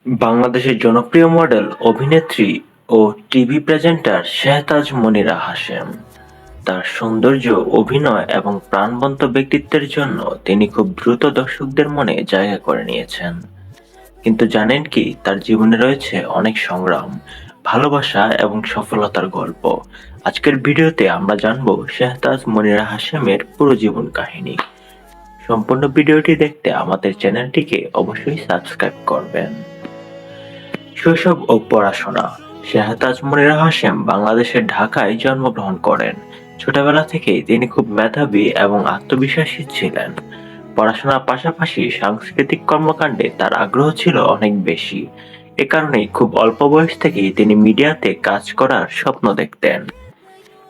বাংলাদেশের জনপ্রিয় মডেল, অভিনেত্রী ও টিভি প্রেজেন্টার শেহতাজ মনিরা হাশেম। তার সৌন্দর্য, অভিনয় এবং প্রাণবন্ত ব্যক্তিত্বের জন্য তিনি খুব দ্রুত দর্শকদের মনে জায়গা করে নিয়েছেন। কিন্তু জানেন কি, তার জীবনে রয়েছে অনেক সংগ্রাম, ভালোবাসা এবং সফলতার গল্প। আজকের ভিডিওতে আমরা জানবো শেহতাজ মনিরা হাশেমের পুরো জীবন কাহিনী। সম্পূর্ণ ভিডিওটি দেখতে আমাদের চ্যানেলটিকে অবশ্যই সাবস্ক্রাইব করবেন। শৈশব ও পড়াশোনা। শেহতাজ মনিরা হাশেম বাংলাদেশের ঢাকায় জন্মগ্রহণ করেন। ছোটবেলা থেকেই তিনি খুব মেধাবী এবং আত্মবিশ্বাসী ছিলেন। পড়াশোনার পাশাপাশি সাংস্কৃতিক কর্মকাণ্ডে তার আগ্রহ ছিল অনেক বেশি। এ কারণেই খুব অল্প বয়স থেকেই তিনি মিডিয়াতে কাজ করার স্বপ্ন দেখতেন।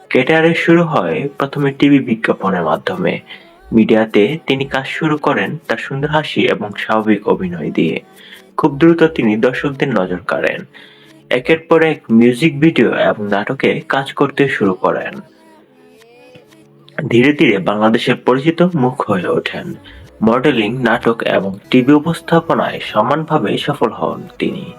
ক্যারিয়ার শুরু হয় প্রথমে টিভি বিজ্ঞাপনের মাধ্যমে। মিডিয়াতে তিনি কাজ শুরু করেন তার সুন্দর হাসি এবং স্বাভাবিক অভিনয় দিয়ে। খুব দ্রুত তিনি দর্শকদের নজর কাড়েন। একের পর এক মিউজিক ভিডিও এবং নাটকে কাজ করতে শুরু করেন। ধীরে ধীরে বাংলাদেশের পরিচিত মুখ হয়ে ওঠেন। মডেলিং, নাটক এবং টিভি উপস্থাপনায় সমানভাবে সফল হন তিনি।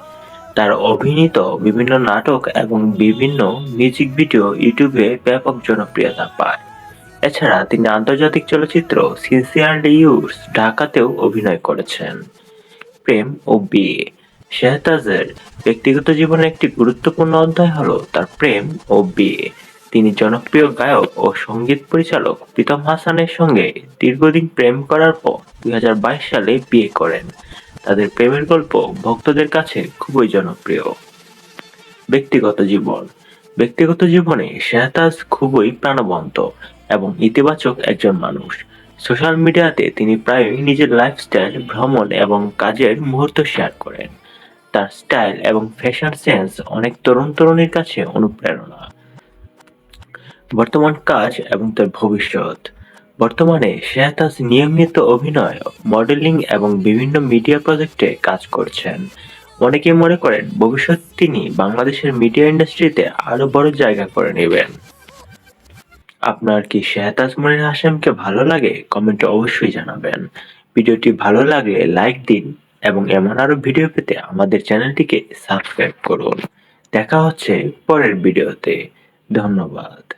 তার অভিনীত বিভিন্ন নাটক এবং বিভিন্ন মিউজিক ভিডিও ইউটিউবে ব্যাপক জনপ্রিয়তা পায়। এছাড়া তিনি আন্তর্জাতিক চলচ্চিত্র সিনসিয়ারলি ইয়োরস ঢাকাতেও অভিনয় করেছেন। প্রেম ও বিয়ে। শেহতাজের ব্যক্তিগত জীবনের একটি গুরুত্বপূর্ণ অধ্যায় হলো তার প্রেম ও বিয়ে। তিনি জনপ্রিয় গায়ক ও সঙ্গীত পরিচালক প্রীতম হাসানের সঙ্গে দীর্ঘদিন প্রেম করার পর 2022 সালে বিয়ে করেন। তাদের প্রেমের গল্প ভক্তদের কাছে খুবই জনপ্রিয়। ব্যক্তিগত জীবন। ব্যক্তিগত জীবনে শেহতাজ খুবই প্রাণবন্ত এবং ইতিবাচক একজন মানুষ। সোশ্যাল মিডিয়াতে তিনি প্রায়ই নিজের লাইফস্টাইল, ভ্রমণ এবং কাজের মুহূর্ত শেয়ার করেন। তার স্টাইল এবং ফ্যাশন সেন্স অনেক তরুণ-তরুণীর কাছে অনুপ্রেরণা। বর্তমান কাজ এবং তার ভবিষ্যৎ। বর্তমানে শেহতাজ নিয়মিত অভিনয়, মডেলিং এবং বিভিন্ন মিডিয়া প্রজেক্টে কাজ করছেন। অনেকে মনে করেন ভবিষ্যতে তিনি বাংলাদেশের মিডিয়া ইন্ডাস্ট্রিতে আরো বড় জায়গা করে নেবেন। আপনার কি শেহতাজ মনির হাশেমকে ভালো লাগে? কমেন্টে অবশ্যই জানাবেন। ভিডিওটি ভালো লাগলে লাইক দিন এবং এমন আরো ভিডিও পেতে আমাদের চ্যানেলটিকে সাবস্ক্রাইব করুন। দেখা হচ্ছে পরের ভিডিওতে। ধন্যবাদ।